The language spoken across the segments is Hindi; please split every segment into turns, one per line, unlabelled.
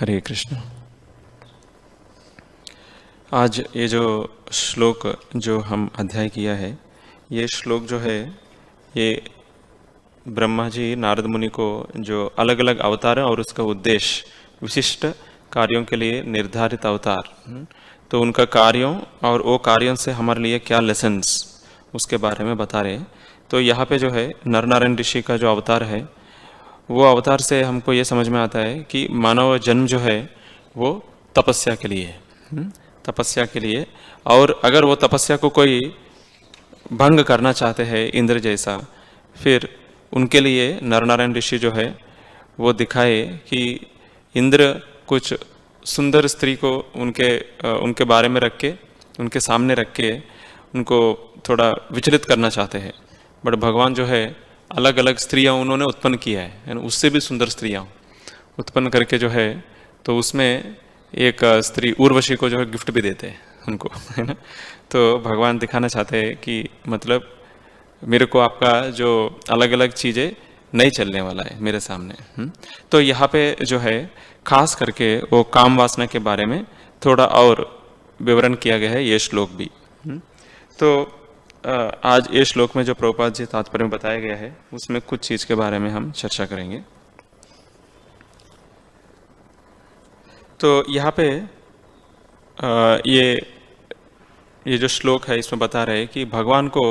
हरे कृष्ण। आज ये जो श्लोक जो हम अध्याय किया है, ये श्लोक जो है ये ब्रह्मा जी नारद मुनि को जो अलग अलग अवतार है और उसका उद्देश्य विशिष्ट कार्यों के लिए निर्धारित अवतार, तो उनका कार्यों और वो कार्यों से हमारे लिए क्या लेसन्स उसके बारे में बता रहे हैं। तो यहाँ पे जो है नर नारायण ऋषि का जो अवतार है, वो अवतार से हमको ये समझ में आता है कि मानव जन्म जो है वो तपस्या के लिए है, तपस्या के लिए। और अगर वो तपस्या को कोई भंग करना चाहते हैं इंद्र जैसा, फिर उनके लिए नर नारायण ऋषि जो है वो दिखाए कि इंद्र कुछ सुंदर स्त्री को उनके बारे में रख के, उनके सामने रख के उनको थोड़ा विचलित करना चाहते हैं। बट भगवान जो है अलग अलग स्त्रियां उन्होंने उत्पन्न किया है, उससे भी सुंदर स्त्रियां उत्पन्न करके जो है, तो उसमें एक स्त्री उर्वशी को जो है गिफ्ट भी देते हैं उनको, है ना। तो भगवान दिखाना चाहते हैं कि मतलब मेरे को आपका जो अलग अलग चीज़ें नहीं चलने वाला है मेरे सामने। तो यहाँ पे जो है खास करके वो काम वासना के बारे में थोड़ा और विवरण किया गया है ये श्लोक भी। तो आज ये श्लोक में जो प्रभुपाद जी तात्पर्य में बताया गया है उसमें कुछ चीज़ के बारे में हम चर्चा करेंगे। तो यहाँ पे ये जो श्लोक है इसमें बता रहे हैं कि भगवान को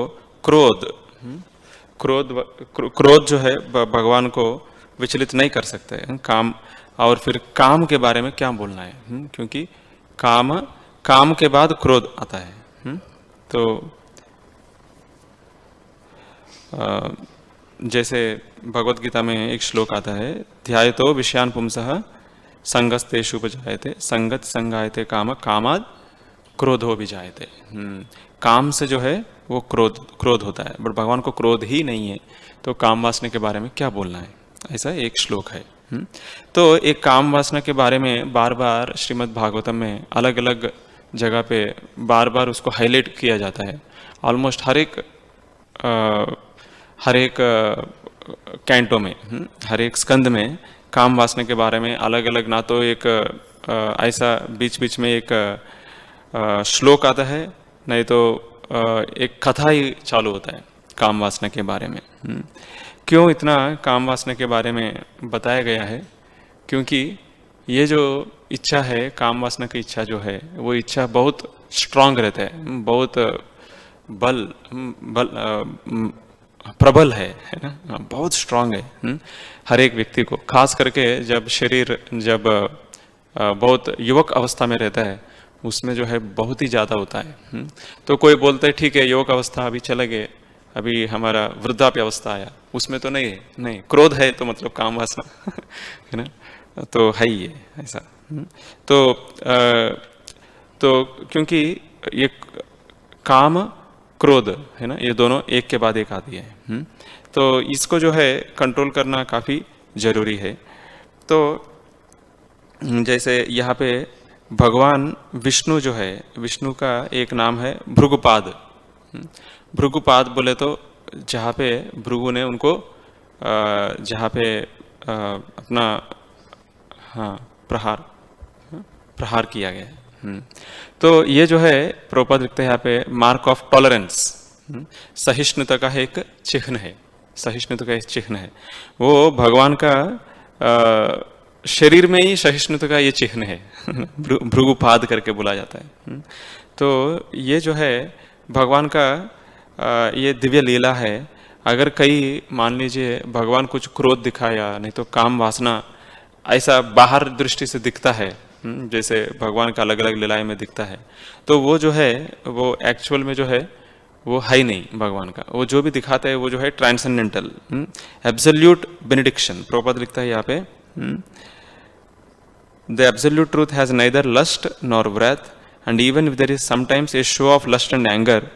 क्रोध क्रोध जो है भगवान को विचलित नहीं कर सकते काम। और फिर काम के बारे में क्या बोलना है, क्योंकि काम के बाद क्रोध आता है। तो जैसे भगवत गीता में एक श्लोक आता है, ध्यायतो विषयान पुंसः संगस्तेषु उपजायते संगत संगायते काम कामाद क्रोधो भी जायते। काम से जो है वो क्रोध होता है, बट भगवान को क्रोध ही नहीं है, तो काम वासना के बारे में क्या बोलना है, ऐसा एक श्लोक है। तो एक काम वासना के बारे में बार बार श्रीमद् भागवतम में अलग अलग जगह पे बार बार उसको हाईलाइट किया जाता है। ऑलमोस्ट हर एक कैंटो में, हर एक स्कंद में काम वासना के बारे में अलग अलग, ना तो एक ऐसा बीच बीच में एक श्लोक आता है, नहीं तो एक कथा ही चालू होता है काम वासना के बारे में। क्यों इतना काम वासना के बारे में बताया गया है? क्योंकि ये जो इच्छा है, काम वासना की इच्छा जो है, वो इच्छा बहुत स्ट्रांग रहता है, बहुत प्रबल है ना, बहुत स्ट्रांग है हर एक व्यक्ति को। खास करके जब शरीर बहुत युवक अवस्था में रहता है, उसमें जो है बहुत ही ज़्यादा होता है। तो कोई बोलते है ठीक है युवक अवस्था अभी चले गए, अभी हमारा वृद्धाप्य अवस्था आया, उसमें तो नहीं है, नहीं क्रोध है तो मतलब काम वासना है ना, तो है ही है ऐसा। तो क्योंकि ये काम क्रोध है ना, ये दोनों एक के बाद एक आती है। तो इसको जो है कंट्रोल करना काफ़ी जरूरी है। तो जैसे यहाँ पे भगवान विष्णु जो है, विष्णु का एक नाम है भृगुपाद। भृगुपाद बोले तो जहाँ पे भृगु ने उनको जहाँ पे अपना प्रहार किया गया है। तो ये जो है प्रभुपाद लिखते हैं यहाँ पे मार्क ऑफ टॉलरेंस, सहिष्णुता का एक चिन्ह है, सहिष्णुता का एक चिन्ह है। वो भगवान का शरीर में ही सहिष्णुता का ये चिन्ह है भृगुपाद करके बोला जाता है। तो ये जो है भगवान का ये दिव्य लीला है। अगर कई मान लीजिए भगवान कुछ क्रोध दिखाया, नहीं तो काम वासना ऐसा बाहर दृष्टि से दिखता है, जैसे भगवान का अलग अलग लीलाएं में दिखता है, तो वो जो है वो एक्चुअल में जो है वो है ही नहीं भगवान का। वो जो भी दिखाता है वो जो है ट्रांसेंडेंटल, एब्सोल्यूट बेनेडिक्शन। प्रभुपाद लिखता है यहाँ पे, the absolute truth has neither lust nor wrath, and even if there is sometimes a show of lust and anger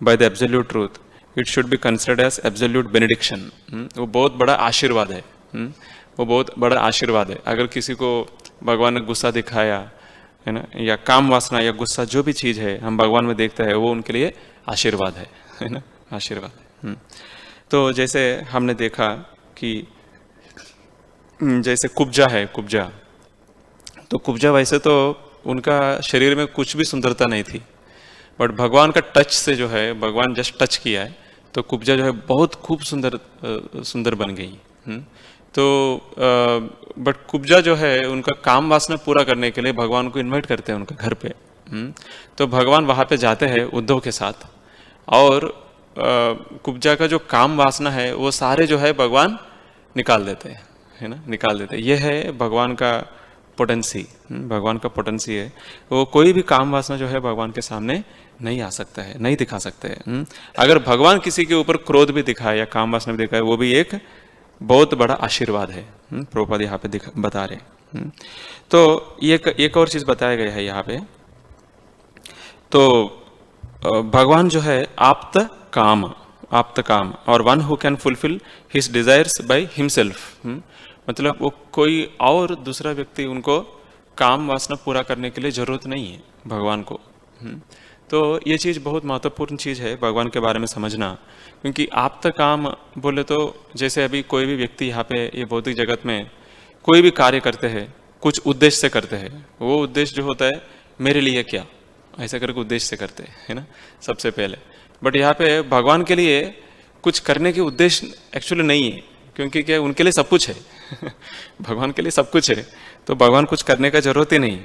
by the absolute truth, it should be considered as absolute benediction. वो बहुत बड़ा आशीर्वाद है, वो बहुत बड़ा आशीर्वाद है। अगर किसी को भगवान ने गुस्सा दिखाया है ना, या काम वासना या गुस्सा जो भी चीज़ है हम भगवान में देखते हैं, वो उनके लिए आशीर्वाद है ना, आशीर्वाद है। तो जैसे हमने देखा कि जैसे कुब्जा है, कुब्जा तो कुब्जा वैसे तो उनका शरीर में कुछ भी सुंदरता नहीं थी, बट भगवान का टच से जो है, भगवान जस्ट टच किया है तो कुब्जा जो है बहुत खूब सुंदर बन गई। तो बट कुब्जा जो है उनका काम वासना पूरा करने के लिए भगवान को इनवाइट करते हैं उनके घर पे। तो भगवान वहाँ पे जाते हैं उद्धव के साथ, और कुब्जा का जो काम वासना है वो सारे जो है भगवान निकाल देते हैं, है ना, निकाल देते हैं। ये है भगवान का पोटेंसी, भगवान का पोटेंसी है। वो कोई भी काम वासना जो है भगवान के सामने नहीं आ सकता है, नहीं दिखा सकते हैं। अगर भगवान किसी के ऊपर क्रोध भी दिखाए या काम वासना भी दिखाए, वो भी एक बहुत बड़ा आशीर्वाद है। प्रभुपाद यहाँ पे बता रहे। तो एक और चीज बताया गया है यहाँ पे। तो भगवान जो है आप्त काम और one who can fulfil his desires by himself. मतलब वो कोई और दूसरा व्यक्ति उनको काम वासना पूरा करने के लिए जरूरत नहीं है भगवान को। तो ये चीज़ बहुत महत्वपूर्ण चीज़ है भगवान के बारे में समझना, क्योंकि आप्त काम बोले तो जैसे अभी कोई भी व्यक्ति यहाँ पे ये भौतिक जगत में कोई भी कार्य करते हैं कुछ उद्देश्य से करते हैं। वो उद्देश्य जो होता है मेरे लिए क्या, ऐसा करके उद्देश्य से करते हैं, है ना, सबसे पहले। बट यहाँ पे भगवान के लिए कुछ करने के उद्देश्य एक्चुअली नहीं है, क्योंकि क्या उनके लिए सब कुछ है भगवान के लिए सब कुछ है, तो भगवान कुछ करने का जरूरत ही नहीं।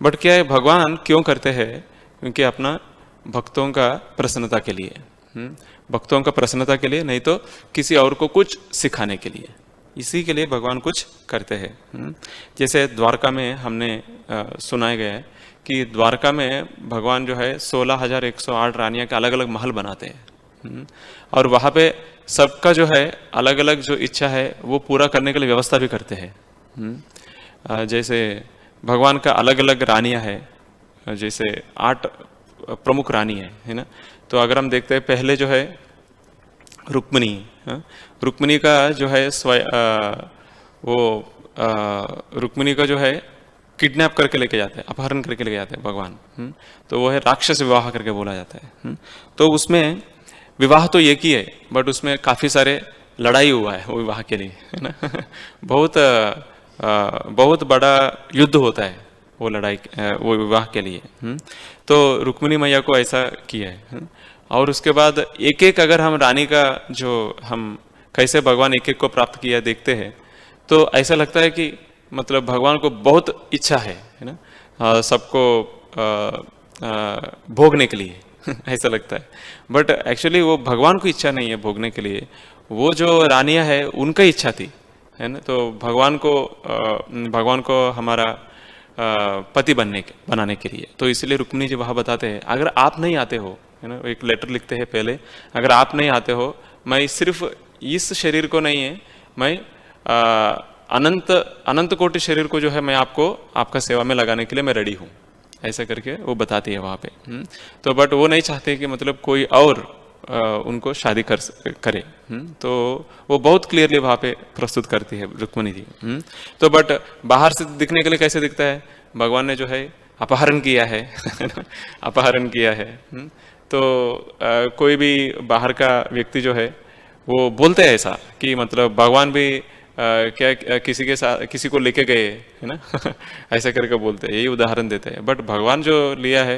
बट क्या है, भगवान क्यों करते हैं? क्योंकि अपना भक्तों का प्रसन्नता के लिए, भक्तों का प्रसन्नता के लिए, नहीं तो किसी और को कुछ सिखाने के लिए, इसी के लिए भगवान कुछ करते हैं। जैसे द्वारका में हमने सुनाया गया है कि द्वारका में भगवान जो है 16,108 रानियां के अलग अलग महल बनाते हैं, और वहाँ पे सबका जो है अलग अलग जो इच्छा है वो पूरा करने के लिए व्यवस्था भी करते हैं। जैसे भगवान का अलग अलग रानियां है, जैसे 8 प्रमुख रानी है ना। तो अगर हम देखते हैं पहले जो है रुक्मिणी, रुक्मिणी का जो है वो रुक्मिणी का जो है किडनैप करके लेके जाते हैं, अपहरण करके लेके जाते हैं भगवान। तो वो है राक्षस विवाह करके बोला जाता है। तो उसमें विवाह तो एक ही है, बट उसमें काफी सारे लड़ाई हुआ है वो विवाह के लिए, है ना बहुत बड़ा युद्ध होता है वो लड़ाई, वो विवाह के लिए। तो रुक्मिणी मैया को ऐसा किया है। और उसके बाद एक एक अगर हम रानी का जो हम कैसे भगवान एक एक को प्राप्त किया देखते हैं, तो ऐसा लगता है कि मतलब भगवान को बहुत इच्छा है ना, सबको भोगने के लिए ऐसा लगता है। बट एक्चुअली वो भगवान को इच्छा नहीं है भोगने के लिए, वो जो रानियां है उनका इच्छा थी, है ना। तो भगवान को हमारा पति बनाने के लिए, तो इसलिए रुक्मिणी जी वहाँ बताते हैं अगर आप नहीं आते हो, है ना, एक लेटर लिखते हैं पहले, अगर आप नहीं आते हो, मैं सिर्फ इस शरीर को नहीं है, मैं अनंत कोटि शरीर को जो है मैं आपका सेवा में लगाने के लिए मैं रेडी हूँ, ऐसा करके वो बताती है वहाँ पे। तो बट वो नहीं चाहते कि मतलब कोई और उनको शादी करे। तो वो बहुत क्लियरली वहाँ पे प्रस्तुत करती है रुक्मिणी जी। तो बट बाहर से दिखने के लिए कैसे दिखता है, भगवान ने जो है अपहरण किया है अपहरण किया है। तो कोई भी बाहर का व्यक्ति जो है वो बोलते हैं ऐसा कि मतलब भगवान भी क्या किसी के साथ किसी को लेके गए, है ना ऐसा करके बोलते हैं, यही उदाहरण देते हैं। बट भगवान जो लिया है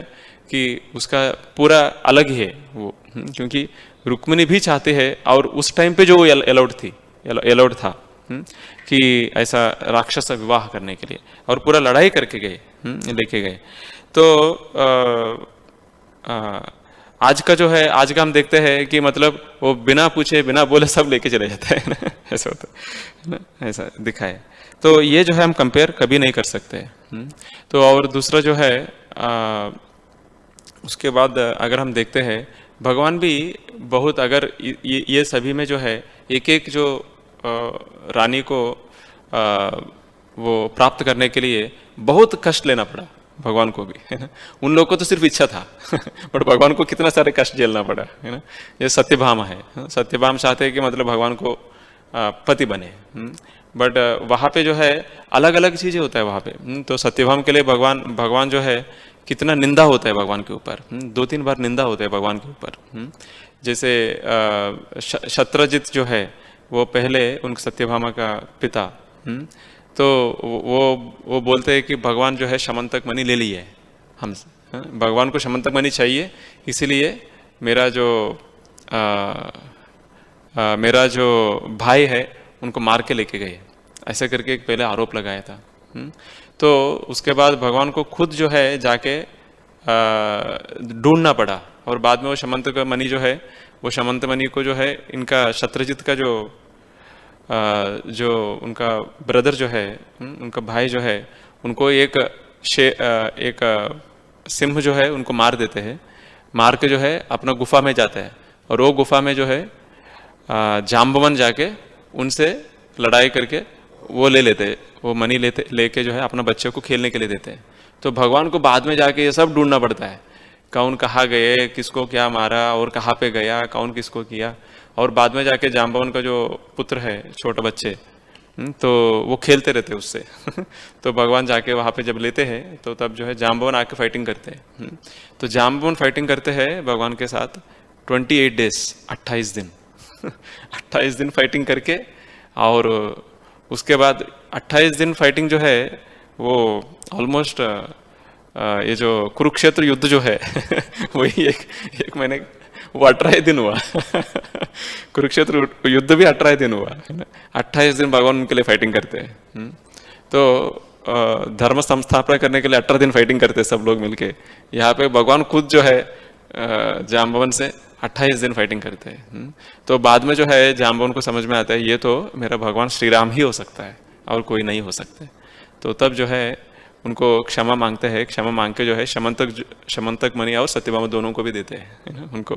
कि उसका पूरा अलग ही है वो, क्योंकि रुक्मिणी भी चाहते हैं, और उस टाइम पे जो अलाउड था कि ऐसा राक्षस विवाह करने के लिए, और पूरा लड़ाई करके गए, लेके गए। तो आज का जो है, आज का हम देखते हैं कि मतलब वो बिना पूछे बिना बोले सब लेके चले जाते हैं ना, ऐसा होता है ना, ऐसा दिखाए। तो ये जो है हम कंपेयर कभी नहीं कर सकते। तो और दूसरा जो है उसके बाद अगर हम देखते हैं भगवान भी बहुत, अगर ये सभी में जो है एक एक जो रानी को वो प्राप्त करने के लिए बहुत कष्ट लेना पड़ा भगवान को भी, है ना। उन लोगों को तो सिर्फ इच्छा था बट भगवान को कितना सारे कष्ट झेलना पड़ा, है ना। ये सत्यभामा है, सत्यभामा चाहते हैं कि मतलब भगवान को पति बने, बट वहाँ पे जो है अलग अलग चीजें होता है वहाँ पे। तो सत्यभामा के लिए भगवान जो है कितना निंदा होता है भगवान के ऊपर, 2-3 बार निंदा होता है भगवान के ऊपर। जैसे शत्रजित जो है वो पहले उन सत्यभामा का पिता, तो वो बोलते हैं कि भगवान जो है शमंतक मणि ले लिए हम, भगवान को शमंतक मणि चाहिए, इसीलिए मेरा जो मेरा जो भाई है उनको मार के लेके गए, ऐसे करके एक पहले आरोप लगाया था। तो उसके बाद भगवान को खुद जो है जाके ढूंढना पड़ा, और बाद में वो शमंतक मणि जो है, वो शमंत मणि को जो है इनका शत्रुजित का जो उनका ब्रदर जो है, उनका भाई जो है, उनको एक सिंह जो है उनको मार देते हैं, मार के जो है अपना गुफा में जाता है, और वो गुफा में जो है जाम्बवन जाके उनसे लड़ाई करके वो ले लेते हैं, वो मणि लेके जो है अपना बच्चे को खेलने के लिए देते हैं। तो भगवान को बाद में जाके ये सब ढूंढना पड़ता है, कौन कहाँ गए, किसको क्या मारा और कहाँ पे गया, कौन किसको किया, और बाद में जाके जाम्बवन का जो पुत्र है, छोटे बच्चे, तो वो खेलते रहते उससे तो भगवान जाके वहाँ पे जब लेते हैं तो तब जो है जाम्बवन आके फाइटिंग करते हैं। तो जाम्बवन फाइटिंग करते हैं भगवान के साथ 28 डेज, 28 दिन 28 दिन फाइटिंग करके, और उसके बाद 28 दिन फाइटिंग जो है वो ऑलमोस्ट ये जो कुरुक्षेत्र युद्ध जो है वही एक महीने, वो 18 दिन हुआ कुरुक्षेत्र युद्ध भी 18 दिन हुआ है ना, 28 दिन भगवान उनके लिए फाइटिंग करते हैं। तो धर्म संस्थापना करने के लिए 18 दिन फाइटिंग करते हैं सब लोग मिलके, यहाँ पे भगवान खुद जो है जाम्बवन से 28 दिन फाइटिंग करते हैं। तो बाद में जो है जाम्बवन को समझ में आता है ये तो मेरा भगवान श्री राम ही हो सकता है और कोई नहीं हो सकते। तो तब जो है उनको क्षमा मांगते हैं, क्षमा मांग के जो है शमंतक मणि और सत्यभामा दोनों को भी देते हैं, है ना उनको।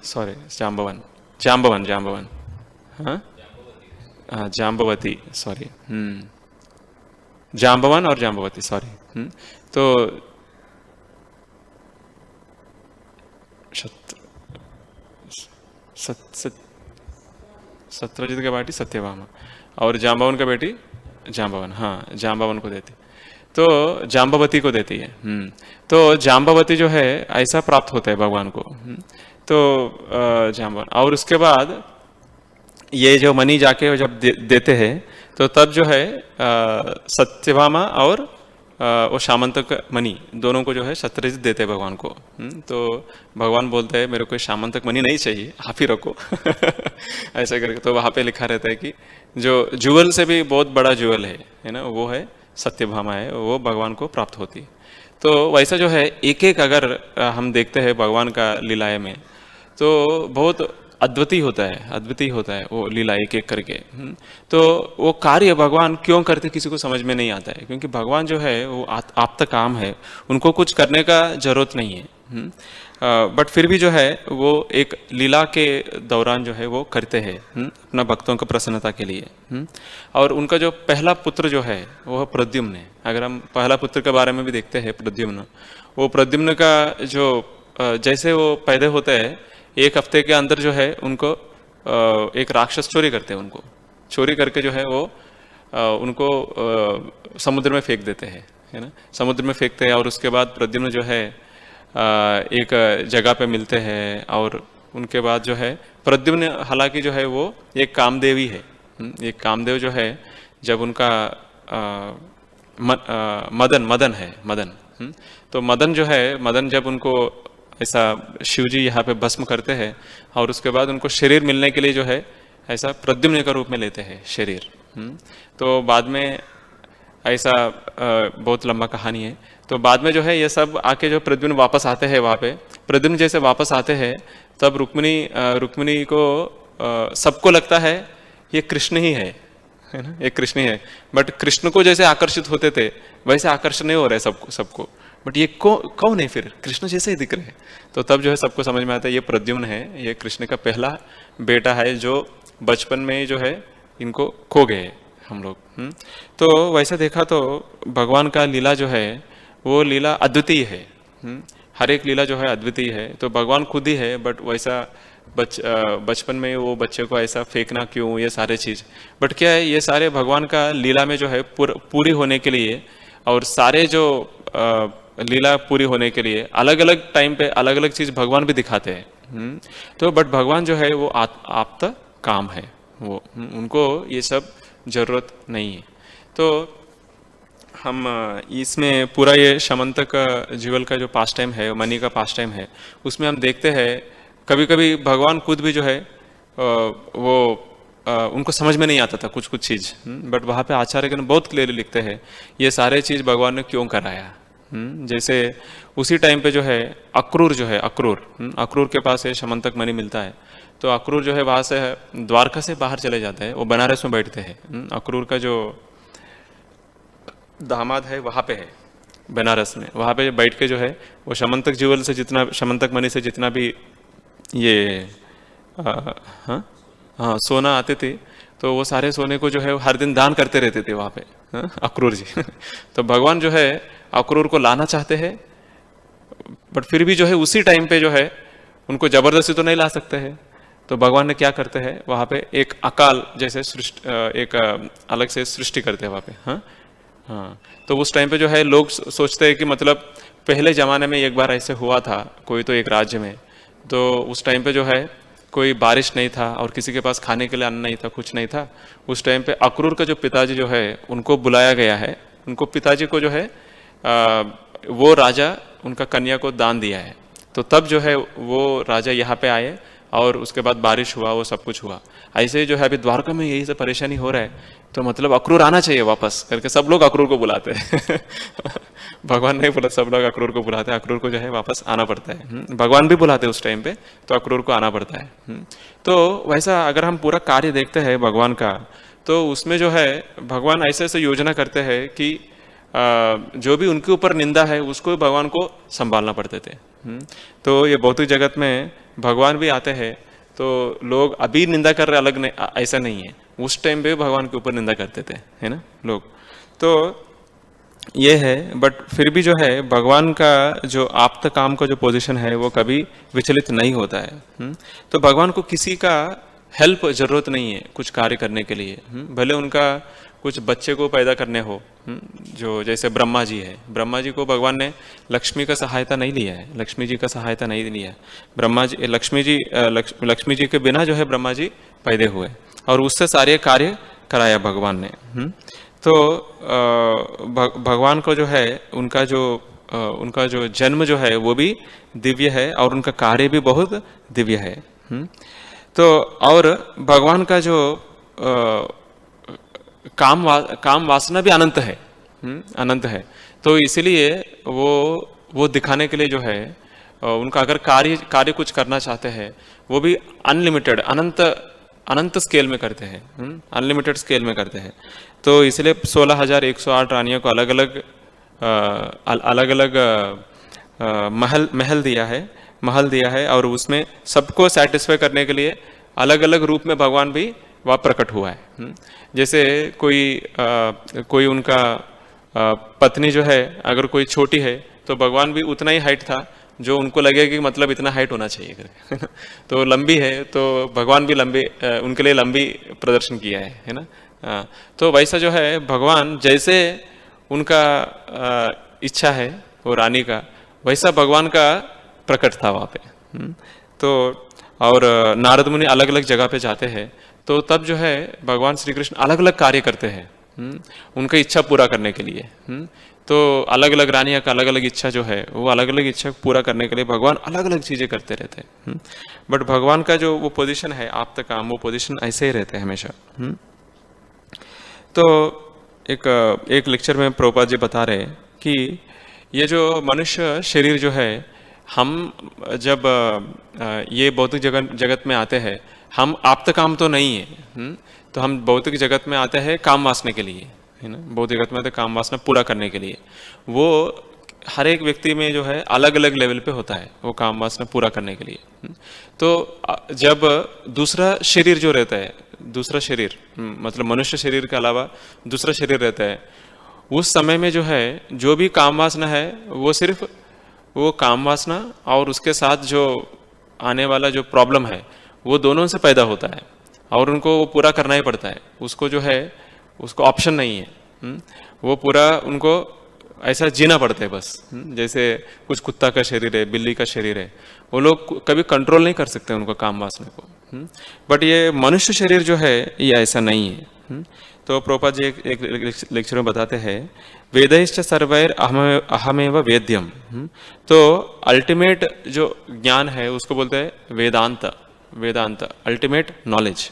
सॉरी, जाम्बवन हाँ हाँ, जाम्बवती, सॉरी, जाम्बवन और जाम्बवती, सॉरी। तो सत्यजित की बेटी सत्यभामा और जाम्बवन का बेटी जाम्बवन, हाँ जाम्बवन को देती, तो जाम्बवती को देती है। तो जाम्बवती जो है ऐसा प्राप्त होता है भगवान को। तो जाम्बवन, और उसके बाद ये जो मणि जाके जब देते हैं तो तब जो है सत्यभामा और वो शामंतक मणि दोनों को जो है शतरंज देते हैं भगवान को। तो भगवान बोलते हैं मेरे को शामंतक मणि नहीं चाहिए, आप ही रखो ऐसा करके। तो वहाँ पे लिखा रहता है कि जो जुअल से भी बहुत बड़ा जुअल है ना, वो है सत्यभामा है, वो भगवान को प्राप्त होती है। तो वैसा जो है एक एक अगर हम देखते हैं भगवान का लीलाएं में, तो बहुत अद्वितीय होता है वो लीला एक एक करके। तो वो कार्य भगवान क्यों करते किसी को समझ में नहीं आता है, क्योंकि भगवान जो है वो आप तक काम है, उनको कुछ करने का जरूरत नहीं है। बट फिर भी जो है वो एक लीला के दौरान जो है वो करते हैं अपना भक्तों को प्रसन्नता के लिए। और उनका जो पहला पुत्र जो है वो प्रद्युम्न है। अगर हम पहला पुत्र के बारे में भी देखते हैं प्रद्युम्न, वो प्रद्युम्न का जो जैसे वो पैदा होते हैं एक हफ्ते के अंदर जो है उनको एक राक्षस चोरी करते हैं, उनको चोरी करके जो है वो उनको समुद्र में फेंक देते हैं, है ना, समुद्र में फेंकते हैं। और उसके बाद प्रद्युम्न जो है एक जगह पे मिलते हैं, और उनके बाद जो है प्रद्युम्न हालांकि जो है वो एक कामदेवी है। एक कामदेव जो है जब उनका मदन तो मदन जो है, मदन जब उनको ऐसा शिवजी यहाँ पे भस्म करते हैं और उसके बाद उनको शरीर मिलने के लिए जो है ऐसा प्रद्युम्न का रूप में लेते हैं शरीर। तो बाद में ऐसा बहुत लंबा कहानी है। तो बाद में जो है ये सब आके जो प्रद्युम्न वापस आते हैं वहाँ पे, प्रद्युम्न जैसे वापस आते हैं तब रुक्मिणी को सबको लगता है ये कृष्ण ही है ना, ये कृष्ण ही है। बट कृष्ण को जैसे आकर्षित होते थे वैसे आकर्षण नहीं हो रहे सबको, बट ये कौन है, फिर कृष्ण जैसे ही दिख रहे हैं। तो तब जो है सबको समझ में आता है ये प्रद्युम्न है, ये कृष्ण का पहला बेटा है जो बचपन में ही जो है इनको खो गए हम लोग। तो वैसा देखा तो भगवान का लीला जो है वो लीला अद्वितीय है। हर एक लीला जो है अद्वितीय है। तो भगवान खुद ही है, बट वैसा बचपन में वो बच्चे को ऐसा फेंकना क्यों, ये सारे चीज़। बट क्या है, ये सारे भगवान का लीला में जो है पूरी होने के लिए, और सारे जो लीला पूरी होने के लिए अलग अलग टाइम पे अलग अलग चीज़ भगवान भी दिखाते हैं। तो बट भगवान जो है वो आपता काम है, वो उनको ये सब ज़रूरत नहीं है। तो हम इसमें पूरा ये शमंतक जीवल का जो पास टाइम है, मनी का पास टाइम है, उसमें हम देखते हैं कभी कभी भगवान खुद भी जो है वो उनको समझ में नहीं आता था कुछ कुछ चीज़, बट वहाँ पे आचार्यगण बहुत क्लियरली लिखते हैं ये सारे चीज़ भगवान ने क्यों कराया। जैसे उसी टाइम पे जो है अक्रूर जो है, अक्रूर के पास है शमंतक मणि मिलता है, तो अक्रूर जो है वहाँ से द्वारका से बाहर चले जाते हैं, वो बनारस में बैठते हैं। अक्रूर का जो दामाद है वहाँ पे है बनारस में, वहाँ पे बैठ के जो है वो शमंतक जीवल से जितना, शमंतक मणि से जितना भी ये हाँ हाँ सोना आते थे, तो वो सारे सोने को जो है हर दिन दान करते रहते थे वहाँ पे, अक्रूर जी। तो भगवान जो है अक्रूर को लाना चाहते हैं, बट फिर भी जो है उसी टाइम पे जो है उनको जबरदस्ती तो नहीं ला सकते हैं। तो भगवान ने क्या करते हैं वहाँ पे एक अकाल जैसे सृष्टि, एक अलग से सृष्टि करते हैं वहाँ पे। हाँ हाँ, तो उस टाइम पे जो है लोग सोचते हैं कि मतलब पहले ज़माने में एक बार ऐसे हुआ था कोई तो एक राज्य में, तो उस टाइम पे जो है कोई बारिश नहीं था और किसी के पास खाने के लिए अन्न नहीं था, कुछ नहीं था। उस टाइम पे अक्रूर का जो पिताजी जो है उनको बुलाया गया है, उनको पिताजी को जो है वो राजा उनका कन्या को दान दिया है, तो तब जो है वो राजा यहाँ पे आए और उसके बाद बारिश हुआ, वो सब कुछ हुआ। ऐसे ही जो है अभी द्वारका में यही से परेशानी हो रहा है, तो मतलब अक्रूर आना चाहिए वापस करके सब लोग अक्रूर को बुलाते हैं। भगवान नहीं बुला, सब लोग अक्रूर को बुलाते हैं, अक्रूर को जो है वापस आना पड़ता है। भगवान भी बुलाते हैं उस टाइम पे, तो अक्रूर को आना पड़ता है। तो वैसा अगर हम पूरा कार्य देखते हैं भगवान का, तो उसमें जो है भगवान ऐसे ऐसे योजना करते हैं कि जो भी उनके ऊपर निंदा है उसको भगवान को संभालना पड़ते थे। तो ये भौतिक जगत में भगवान भी आते हैं, तो लोग अभी निंदा कर रहे अलग नहीं, ऐसा नहीं है, उस टाइम पे भगवान के ऊपर निंदा करते थे, है ना लोग। तो ये है, बट फिर भी जो है भगवान का जो आप्त काम का जो पोजीशन है वो कभी विचलित नहीं होता है। तो भगवान को किसी का हेल्प जरूरत नहीं है कुछ कार्य करने के लिए। भले उनका कुछ बच्चे को पैदा करने हो, जो जैसे ब्रह्मा जी है, ब्रह्मा जी को भगवान ने लक्ष्मी का सहायता नहीं लिया है, लक्ष्मी जी का सहायता नहीं लिया है। ब्रह्मा जी, लक्ष्मी जी के बिना जो है ब्रह्मा जी पैदा हुए और उससे सारे कार्य कराया भगवान ने। तो भगवान को जो है उनका जो जन्म जो है वो भी दिव्य है और उनका कार्य भी बहुत दिव्य है। तो और भगवान का जो काम वासना भी अनंत है, अनंत है। तो इसलिए वो दिखाने के लिए जो है उनका अगर कार्य कुछ करना चाहते हैं वो भी अनलिमिटेड, अनंत स्केल में करते हैं, अनलिमिटेड स्केल में करते हैं। तो इसलिए 16,108 रानियों को अलग अलग महल दिया है और उसमें सबको सेटिस्फाई करने के लिए अलग अलग रूप में भगवान भी वह प्रकट हुआ है। जैसे कोई उनका पत्नी जो है अगर कोई छोटी है तो भगवान भी उतना ही हाइट था जो उनको लगे कि मतलब इतना हाइट होना चाहिए करके। तो लंबी है तो भगवान भी लंबी, उनके लिए लंबी प्रदर्शन किया है ना। तो वैसा जो है भगवान जैसे उनका इच्छा है वो रानी का, वैसा भगवान का प्रकट था वहाँ पे। तो और नारद मुनि अलग अलग जगह पे जाते हैं, तो तब जो है भगवान श्री कृष्ण अलग अलग कार्य करते हैं उनका इच्छा पूरा करने के लिए। तो अलग अलग रानियाँ का अलग अलग इच्छा जो है वो अलग अलग इच्छा पूरा करने के लिए भगवान अलग अलग चीज़ें करते रहते हैं। बट भगवान का जो वो पोजीशन है आप्त काम, वो पोजीशन ऐसे ही रहते हैं हमेशा। तो एक लेक्चर में प्रभुपाद जी बता रहे कि ये जो मनुष्य शरीर जो है, हम जब ये भौतिक जगत में आते हैं, हम आप्त काम तो नहीं है, तो हम भौतिक जगत में आते हैं काम वासना के लिए, है ना। भौतिक जगत में आते काम वासना पूरा करने के लिए। वो हर एक व्यक्ति में जो है अलग अलग लेवल पे होता है वो काम वासना पूरा करने के लिए। तो जब दूसरा शरीर जो रहता है, दूसरा शरीर मतलब मनुष्य शरीर के अलावा दूसरा शरीर रहता है, उस समय में जो है जो भी काम वासना है वो सिर्फ वो काम वासना और उसके साथ जो आने वाला जो प्रॉब्लम है वो दोनों से पैदा होता है और उनको वो पूरा करना ही पड़ता है। उसको जो है उसको ऑप्शन नहीं है, वो पूरा उनको ऐसा जीना पड़ता है बस। जैसे कुछ कुत्ता का शरीर है, बिल्ली का शरीर है, वो लोग कभी कंट्रोल नहीं कर सकते उनको काम वासना को। बट ये मनुष्य शरीर जो है ये ऐसा नहीं है। तो प्रभुपाद जी एक लेक्चर में बताते हैं, वेदैश्च सर्वैर अहमेव वेद्यम। तो अल्टीमेट जो ज्ञान है उसको बोलते हैं वेदांत, वेदांत अल्टीमेट नॉलेज।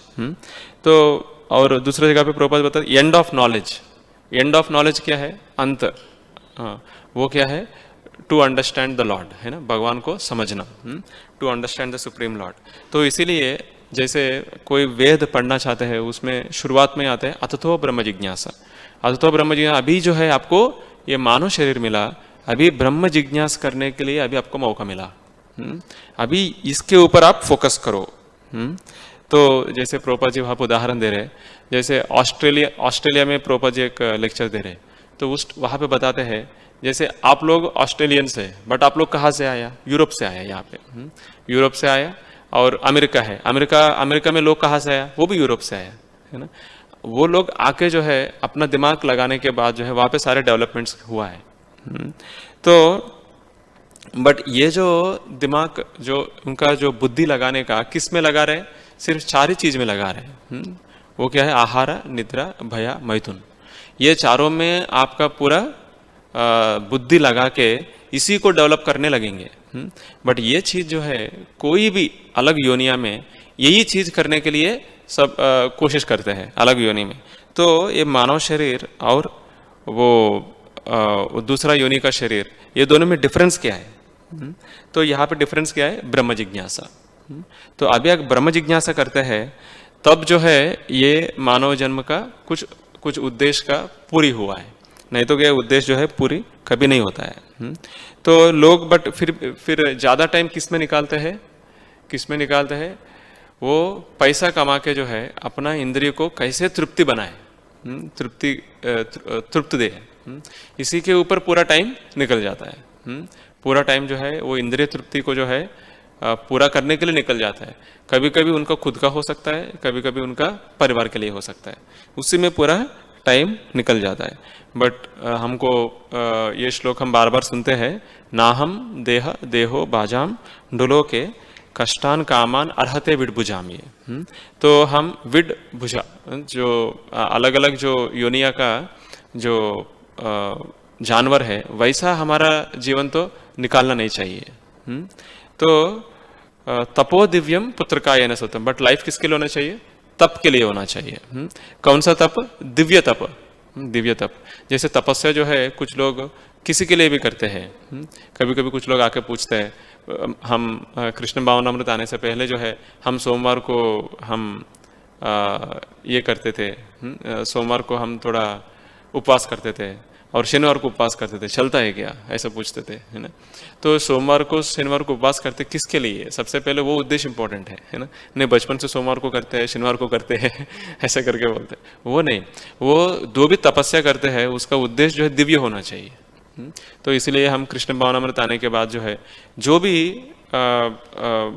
तो और दूसरी जगह पे प्रभुपाद बताते हैं end of knowledge. End of knowledge क्या है? अंत। हाँ, वो क्या है? टू अंडरस्टैंड द लॉर्ड, है ना, भगवान को समझना, to understand the supreme lord. तो इसीलिए जैसे कोई वेद पढ़ना चाहते हैं उसमें शुरुआत में आते हैं अततो ब्रह्म जिज्ञासा। अततो ब्रह्म जिज्ञासा, अभी जो है आपको ये मानव शरीर मिला, अभी ब्रह्म जिज्ञास करने के लिए अभी आपको मौका मिला, अभी इसके ऊपर आप फोकस करो। तो जैसे प्रभुपाद जी आप उदाहरण दे रहे, जैसे ऑस्ट्रेलिया में प्रभुपाद जी एक लेक्चर दे रहे, तो उस वहाँ पे बताते हैं जैसे आप लोग ऑस्ट्रेलियन से, बट आप लोग कहाँ से आया? यूरोप से आया यहाँ पे, यूरोप से आया। और अमेरिका है, अमेरिका में लोग कहाँ से आया? वो भी यूरोप से आया, है ना। वो लोग आके जो है अपना दिमाग लगाने के बाद जो है वहाँ पे सारे डेवलपमेंट्स हुआ है। तो बट ये जो दिमाग जो उनका जो बुद्धि लगाने का किस में लगा रहे? सिर्फ 4 ही चीज में लगा रहे। वो क्या है? आहार, निद्रा, भया, मैथुन। ये चारों में आपका पूरा बुद्धि लगा के इसी को डेवलप करने लगेंगे। बट ये चीज जो है कोई भी अलग योनिया में यही चीज करने के लिए सब कोशिश करते हैं अलग योनि में। तो ये मानव शरीर और वो दूसरा योनि का शरीर, ये दोनों में डिफरेंस क्या है? तो यहाँ पे डिफरेंस क्या है? ब्रह्म जिज्ञासा। तो अभी अगर ब्रह्म जिज्ञासा करते हैं तब जो है ये मानव जन्म का कुछ उद्देश्य का पूरी हुआ है, नहीं तो क्या उद्देश्य जो है पूरी कभी नहीं होता है। तो लोग बट फिर ज़्यादा टाइम किस में निकालते हैं? किस में निकालते हैं? वो पैसा कमा के जो है अपना इंद्रिय को कैसे तृप्ति बनाए, तृप्त दे, इसी के ऊपर पूरा टाइम निकल जाता है। पूरा टाइम जो है वो इंद्रिय तृप्ति को जो है पूरा करने के लिए निकल जाता है। कभी कभी उनका खुद का हो सकता है, कभी कभी उनका परिवार के लिए हो सकता है, उसी में पूरा टाइम निकल जाता है। बट हमको ये श्लोक हम बार बार सुनते हैं, ना हम देहो बाजाम डुलो के कष्टान कामान अर्हते विड भुजाम। ये तो हम विड भुजा जो अलग अलग जो योनिया का जो जानवर है वैसा हमारा जीवन तो निकालना नहीं चाहिए। तो तपो दिव्यम पुत्रकाय न सतम, बट लाइफ किसके लिए होना चाहिए? तप के लिए होना चाहिए। कौन सा तप? दिव्य तप। दिव्य तप जैसे तपस्या जो है कुछ लोग किसी के लिए भी करते हैं। कभी कभी कुछ लोग आके पूछते हैं, हम कृष्ण भावनामृत आने से पहले जो है हम सोमवार को हम ये करते थे, सोमवार को हम थोड़ा उपवास करते थे और शनिवार को उपवास करते थे, चलता है क्या? ऐसा पूछते थे, है ना। तो सोमवार को शनिवार को उपवास करते किसके लिए? सबसे पहले वो उद्देश्य इंपॉर्टेंट है ना। नहीं बचपन से सोमवार को करते हैं, शनिवार को करते हैं ऐसा करके बोलते हैं, वो नहीं। वो जो भी तपस्या करते हैं उसका उद्देश्य जो है दिव्य होना चाहिए। तो इसलिए हम कृष्ण भावनामृत आने के बाद जो है जो भी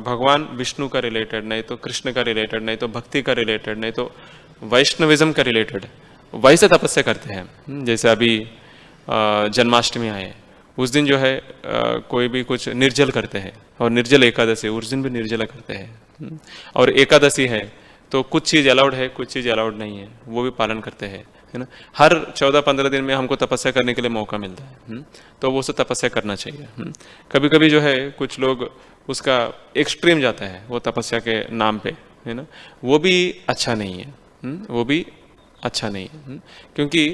भगवान विष्णु का रिलेटेड, नहीं तो कृष्ण का रिलेटेड, नहीं तो भक्ति का रिलेटेड, नहीं तो वैष्णविज्म का रिलेटेड वैसे तपस्या करते हैं। जैसे अभी जन्माष्टमी आए उस दिन जो है कोई भी कुछ निर्जल करते हैं, और निर्जल एकादशी उस दिन भी निर्जला करते हैं। और एकादशी है तो कुछ चीज़ अलाउड है, कुछ चीज़ अलाउड नहीं है, वो भी पालन करते हैं, है ना। हर 14-15 दिन में हमको तपस्या करने के लिए मौका मिलता है, तो वो सब तपस्या करना चाहिए। कभी कभी जो है कुछ लोग उसका एक्सट्रीम जाता है वो तपस्या के नाम पे, है ना, वो भी अच्छा नहीं है। वो भी अच्छा नहीं है, क्योंकि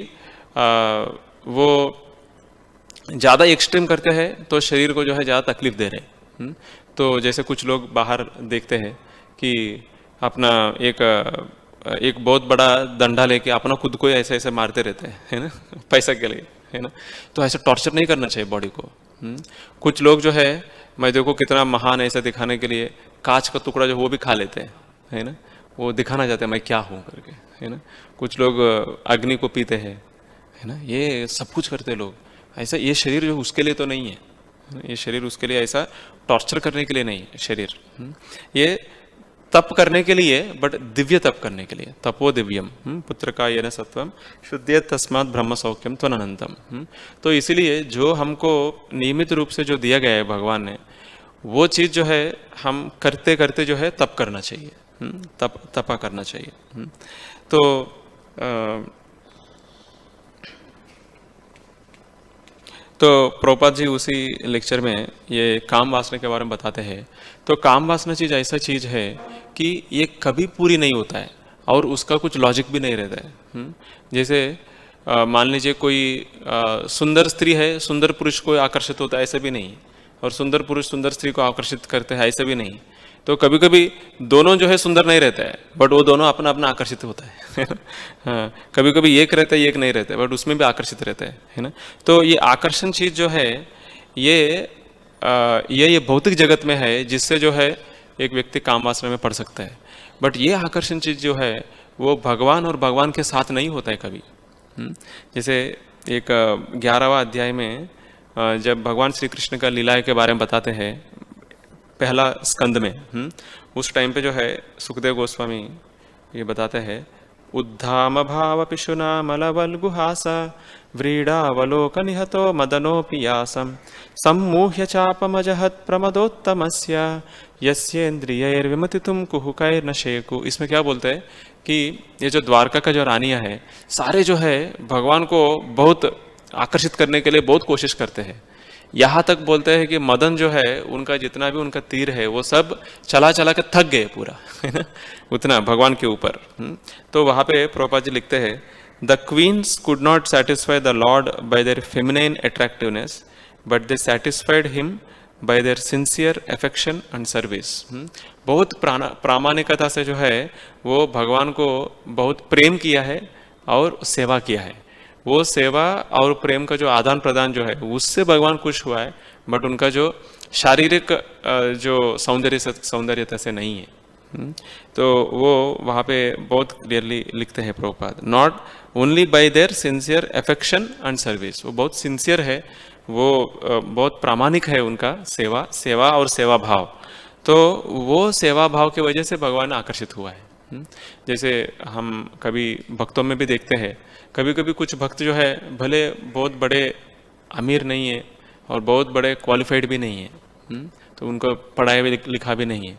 वो ज़्यादा एक्सट्रीम करते हैं तो शरीर को जो है ज़्यादा तकलीफ दे रहे। तो जैसे कुछ लोग बाहर देखते हैं कि अपना एक बहुत बड़ा डंडा लेके अपना खुद को ऐसे ऐसे मारते रहते हैं, है ना, पैसा के लिए, है ना। तो ऐसा टॉर्चर नहीं करना चाहिए बॉडी को। कुछ लोग जो है मैं देखो कितना महान ऐसा दिखाने के लिए कांच का टुकड़ा जो वो भी खा लेते हैं, है ना, वो दिखाना चाहते हैं मैं क्या हूँ करके, है ना। कुछ लोग अग्नि को पीते हैं, है ना, ये सब कुछ करते लोग। ऐसा ये शरीर जो उसके लिए तो नहीं है, ये शरीर उसके लिए ऐसा टॉर्चर करने के लिए नहीं है शरीर। ये तप करने के लिए, बट दिव्य तप करने के लिए। तपो दिव्यम पुत्र का येन सत्वम शुद्ध तस्मात् ब्रह्म सौख्यम त्वनंतम। तो इसीलिए जो हमको नियमित रूप से जो दिया गया है भगवान ने, वो चीज़ जो है हम करते करते जो है तप करना चाहिए, तपा करना चाहिए। तो तो प्रभुपाद जी उसी लेक्चर में ये काम वासना के बारे में बताते हैं। तो काम वासना चीज़ ऐसा चीज़ है कि ये कभी पूरी नहीं होता है और उसका कुछ लॉजिक भी नहीं रहता है। जैसे मान लीजिए कोई सुंदर स्त्री है, सुंदर पुरुष को आकर्षित होता है, ऐसा भी नहीं। और सुंदर पुरुष सुंदर स्त्री को आकर्षित करते हैं, ऐसा भी नहीं। तो कभी कभी दोनों जो है सुंदर नहीं रहता है, बट वो दोनों अपना अपना आकर्षित होता है। हाँ, कभी कभी एक रहता है एक नहीं रहता है, बट उसमें भी आकर्षित रहता है ना। तो ये आकर्षण चीज जो है ये ये भौतिक जगत में है, जिससे जो है एक व्यक्ति काम वासना में पड़ सकता है। बट ये आकर्षण चीज जो है वो भगवान और भगवान के साथ नहीं होता है कभी। जैसे एक 11वां अध्याय में जब भगवान श्री कृष्ण का लीला के बारे में बताते हैं पहला स्कंद में, उस टाइम पे जो है सुखदेव गोस्वामी ये बताते हैं, उद्धाम भाव पिशुना मलबल गुहासा व्रीडावलोक निहतो मदनो पियासम सम्मूह्य चापमजहत प्रमदोत्तमस्य यस्येन्द्रियैर्विमतितुम कुहुकैर्न शेकु। इसमें क्या बोलते हैं कि ये जो द्वारका का जो रानियां है, सारे जो है भगवान को बहुत आकर्षित करने के लिए बहुत कोशिश करते हैं। यहाँ तक बोलते हैं कि मदन जो है उनका जितना भी उनका तीर है वो सब चला चला के थक गए पूरा, है ना, उतना भगवान के ऊपर। तो वहाँ पे प्रभुपाद जी लिखते हैं, the queens could not satisfy the lord by their feminine attractiveness but they satisfied him by their sincere affection and service. बहुत प्रामाणिकता से जो है वो भगवान को बहुत प्रेम किया है और सेवा किया है। वो सेवा और प्रेम का जो आदान प्रदान जो है उससे भगवान खुश हुआ है, बट उनका जो शारीरिक जो सौंदर्यता से नहीं है। तो वो वहाँ पे बहुत क्लियरली लिखते हैं Prabhupada, not only by their sincere affection and service. वो बहुत सिंसियर है, वो बहुत प्रामाणिक है उनका सेवा और सेवा भाव। तो वो सेवा भाव की वजह से भगवान आकर्षित हुआ है। जैसे हम कभी भक्तों में भी देखते हैं, कभी कभी कुछ भक्त जो है भले बहुत बड़े अमीर नहीं है और बहुत बड़े क्वालिफाइड भी नहीं है, तो उनको पढ़ाई भी लिखा भी नहीं है,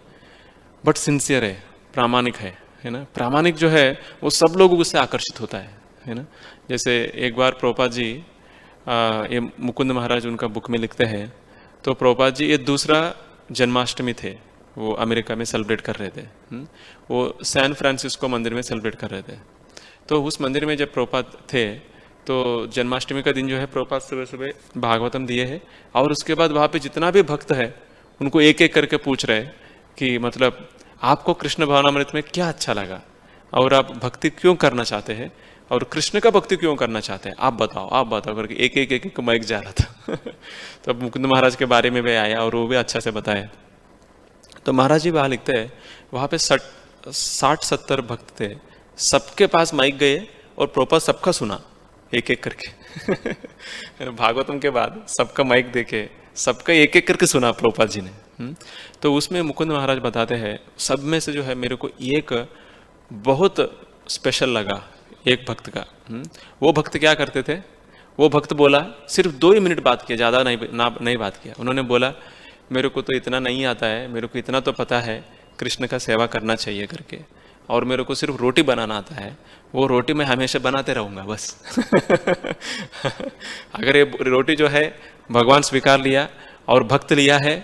बट सिंसियर है, प्रामाणिक है ना। प्रामाणिक जो है वो सब लोग उससे आकर्षित होता है ना। जैसे एक बार प्रभुपाद जी ये मुकुंद महाराज उनका बुक में लिखते हैं, तो प्रभुपाद जी ये दूसरा जन्माष्टमी थे, वो अमेरिका में सेलिब्रेट कर रहे थे। वो सैन फ्रांसिस्को मंदिर में सेलिब्रेट कर रहे थे। तो उस मंदिर में जब प्रभुपाद थे तो जन्माष्टमी का दिन जो है प्रभुपाद सुबह सुबह भागवतम दिए है, और उसके बाद वहाँ पे जितना भी भक्त है उनको एक एक करके पूछ रहे कि मतलब आपको कृष्ण भावनामृत में क्या अच्छा लगा और आप भक्ति क्यों करना चाहते हैं और कृष्ण का भक्ति क्यों करना चाहते हैं, आप बताओ करके एक एक माइक जा रहा था। तो अब मुकुंद महाराज के बारे में भी आया और वो भी अच्छा से बताया। तो महाराज जी वहाँ लिखते हैं, वहाँ पे 60-70 भक्त थे, सबके पास माइक गए और प्रभुपाद सबका सुना एक एक करके। भागवतम के बाद सबका माइक देके सबका एक एक करके सुना प्रभुपाद जी ने। तो उसमें मुकुंद महाराज बताते हैं, सब में से जो है मेरे को एक बहुत स्पेशल लगा एक भक्त का। वो भक्त क्या करते थे, वो भक्त बोला सिर्फ 2 ही मिनट बात किया, ज़्यादा नहीं बात किया। उन्होंने बोला मेरे को तो इतना नहीं आता है, मेरे को इतना तो पता है कृष्ण का सेवा करना चाहिए करके, और मेरे को सिर्फ रोटी बनाना आता है, वो रोटी मैं हमेशा बनाते रहूँगा बस। अगर ये रोटी जो है भगवान स्वीकार लिया और भक्त लिया है,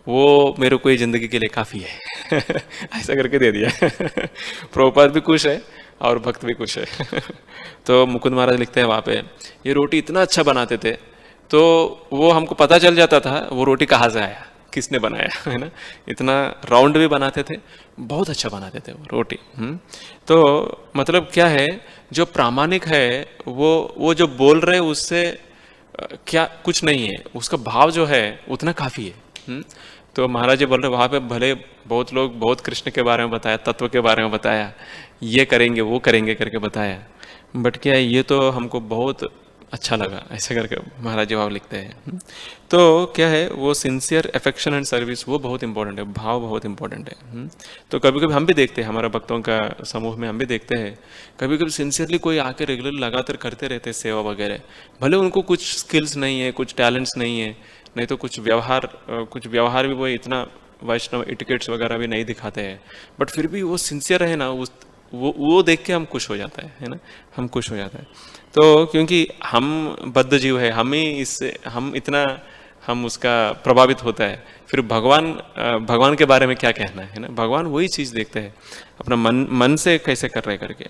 वो मेरे को ये ज़िंदगी के लिए काफ़ी है। ऐसा करके दे दिया। प्रभुपाद भी खुश है और भक्त भी खुश है। तो मुकुंद महाराज लिखते हैं वहाँ पे, ये रोटी इतना अच्छा बनाते थे तो वो हमको पता चल जाता था वो रोटी कहाँ से आया, किसने बनाया, है ना। इतना राउंड भी बनाते थे, बहुत अच्छा बनाते थे वो रोटी। तो मतलब क्या है, जो प्रामाणिक है वो जो बोल रहे उससे क्या कुछ नहीं है, उसका भाव जो है उतना काफ़ी है। तो महाराज जी बोल रहे वहाँ पे भले बहुत लोग बहुत कृष्ण के बारे में बताया, तत्व के बारे में बताया, ये करेंगे वो करेंगे करके बताया, बट क्या है ये तो हमको बहुत अच्छा लगा, ऐसे करके महाराज जी भाव लिखते हैं। तो क्या है वो सिंसियर अफेक्शन एंड सर्विस वो बहुत इंपॉर्टेंट है, भाव बहुत इंपॉर्टेंट है। तो कभी कभी हम भी देखते हैं, हमारा भक्तों का समूह में हम भी देखते हैं, कभी कभी सिंसियरली कोई आके रेगुलर लगातार करते रहते हैं सेवा वगैरह, भले उनको कुछ स्किल्स नहीं है, कुछ टैलेंट्स नहीं है, नहीं तो कुछ व्यवहार भी वो इतना वैष्णव इटिकेट्स वगैरह भी नहीं दिखाते हैं, बट फिर भी वो सिंसियर है ना वो देख के हम खुश हो जाता है ना, हम खुश हो जाता है। तो क्योंकि हम बद्ध जीव है, हम ही इससे हम इतना हम उसका प्रभावित होता है। फिर भगवान के बारे में क्या कहना है ना, भगवान वही चीज़ देखते हैं अपना मन से कैसे कर रहे करके।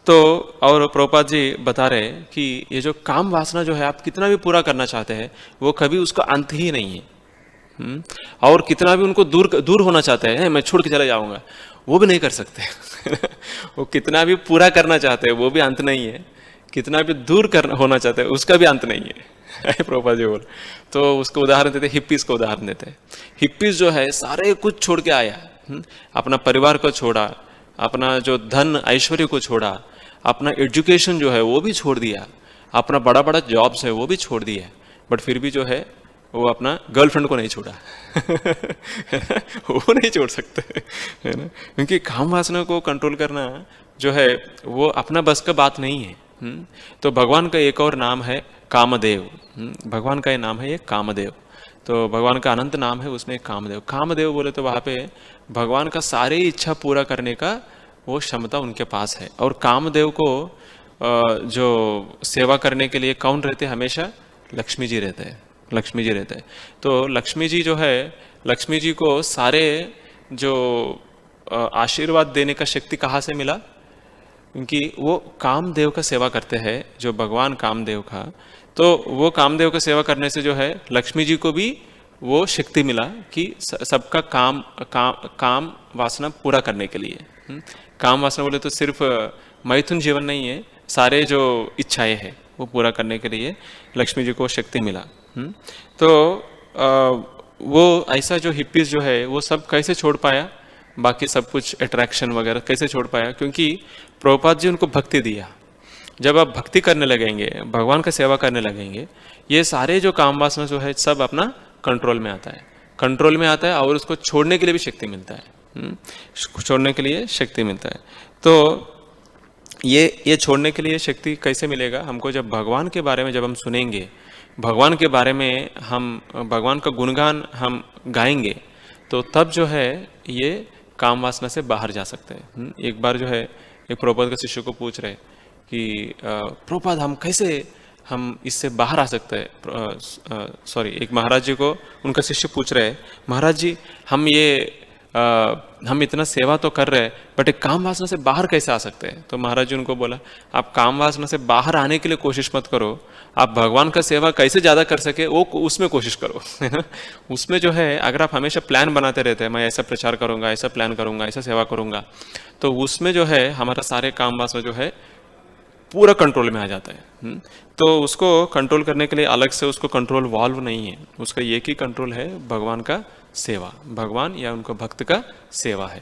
तो और प्रभुपाद जी बता रहे कि ये जो काम वासना जो है, आप कितना भी पूरा करना चाहते हैं वो कभी उसका अंत ही नहीं है। और कितना भी उनको दूर दूर होना चाहते हैं, मैं छोड़ के चला जाऊंगा, वो भी नहीं कर सकते। वो कितना भी पूरा करना चाहते हैं वो भी अंत नहीं है, कितना भी दूर होना चाहते हैं उसका भी अंत नहीं है। प्रभुपाद जी बोल, तो उसको उदाहरण देते, हिप्पीज को उदाहरण देते हैं। हिप्पीज जो है सारे कुछ छोड़ के आया, अपना परिवार को छोड़ा, अपना जो धन ऐश्वर्य को छोड़ा, अपना एजुकेशन जो है वो भी छोड़ दिया, अपना बड़ा बड़ा जॉब्स है वो भी छोड़ दिया, बट फिर भी जो है वो अपना गर्लफ्रेंड को नहीं छोड़ा। वो नहीं छोड़ सकते, है ना, क्योंकि काम वासना को कंट्रोल करना जो है वो अपना बस का बात नहीं है। तो भगवान का एक और नाम है कामदेव। भगवान का ये नाम है, ये कामदेव। तो भगवान का अनंत नाम है, उसमें कामदेव। कामदेव बोले तो वहाँ पे भगवान का सारे इच्छा पूरा करने का वो क्षमता उनके पास है। और कामदेव को जो सेवा करने के लिए कौन रहते, हमेशा लक्ष्मी जी रहते हैं, लक्ष्मी जी रहते हैं। तो लक्ष्मी जी जो है, लक्ष्मी जी को सारे जो आशीर्वाद देने का शक्ति कहाँ से मिला, क्योंकि वो कामदेव का सेवा करते हैं, जो भगवान कामदेव का। तो वो कामदेव का सेवा करने से जो है लक्ष्मी जी को भी वो शक्ति मिला कि सबका काम वासना पूरा करने के लिए। काम वासना बोले तो सिर्फ मैथुन जीवन नहीं है, सारे जो इच्छाएं हैं वो पूरा करने के लिए लक्ष्मी जी को शक्ति मिला। तो वो ऐसा जो हिप्पीज जो है वो सब कैसे छोड़ पाया, बाकी सब कुछ अट्रैक्शन वगैरह कैसे छोड़ पाया, क्योंकि प्रभुपाद जी उनको भक्ति दिया। जब आप भक्ति करने लगेंगे, भगवान का सेवा करने लगेंगे, ये सारे जो काम वासना जो है सब अपना कंट्रोल में आता है, कंट्रोल में आता है, और उसको छोड़ने के लिए भी शक्ति मिलता है। छोड़ने के लिए शक्ति मिलता है। तो ये छोड़ने के लिए शक्ति कैसे मिलेगा हमको, जब भगवान के बारे में जब हम सुनेंगे, भगवान के बारे में हम भगवान का गुणगान हम गाएंगे, तो तब जो है ये काम वासना से बाहर जा सकते हैं। एक बार जो है एक प्रभुपाद के शिष्य को पूछ रहे कि प्रभुपाद हम कैसे हम इससे बाहर आ सकते हैं। सॉरी, एक महाराज जी को उनका शिष्य पूछ रहे, महाराज जी हम इतना सेवा तो कर रहे हैं, बट एक काम वासना से बाहर कैसे आ सकते हैं। तो महाराज जी उनको बोला, आप काम वासना से बाहर आने के लिए कोशिश मत करो, आप भगवान का सेवा कैसे ज़्यादा कर सके वो उसमें कोशिश करो। है ना, उसमें जो है अगर आप हमेशा प्लान बनाते रहते हैं, मैं ऐसा प्रचार करूंगा, ऐसा प्लान करूंगा, ऐसा सेवा करूंगा, तो उसमें जो है हमारा सारे काम वासना जो है पूरा कंट्रोल में आ जाता है। तो उसको कंट्रोल करने के लिए अलग से उसको कंट्रोल वॉल्व नहीं है, उसका एक ही कंट्रोल है, भगवान का सेवा, भगवान या उनको भक्त का सेवा है।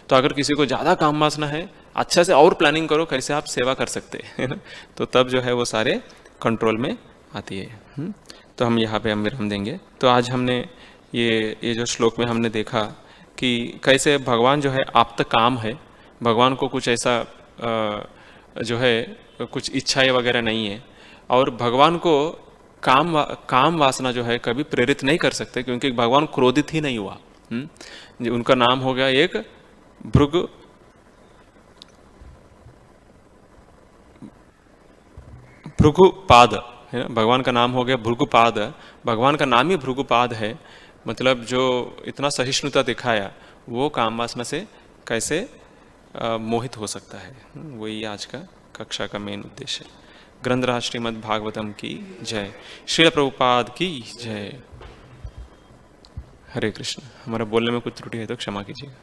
तो अगर किसी को ज़्यादा काम वासना है, अच्छा से और प्लानिंग करो कैसे आप सेवा कर सकते हैं, तो तब जो है वो सारे कंट्रोल में आती है। तो हम यहाँ पे हम विराम देंगे। तो आज हमने ये जो श्लोक में हमने देखा कि कैसे भगवान जो है आप तक काम है, भगवान को कुछ ऐसा जो है कुछ इच्छाएं वगैरह नहीं है, और भगवान को काम वासना जो है कभी प्रेरित नहीं कर सकते, क्योंकि भगवान क्रोधित ही नहीं हुआ। उनका नाम हो गया एक भृगुपाद है ना, भगवान का नाम हो गया भृगुपाद, भगवान का नाम ही भृगुपाद है। मतलब जो इतना सहिष्णुता दिखाया वो काम वासना से कैसे मोहित हो सकता है, वही आज का कक्षा का मेन उद्देश्य है। ग्रंथराज श्रीमद् भागवतम की जय, श्रील प्रभुपाद की जय। हरे कृष्ण। हमारा बोलने में कुछ त्रुटि है तो क्षमा कीजिएगा।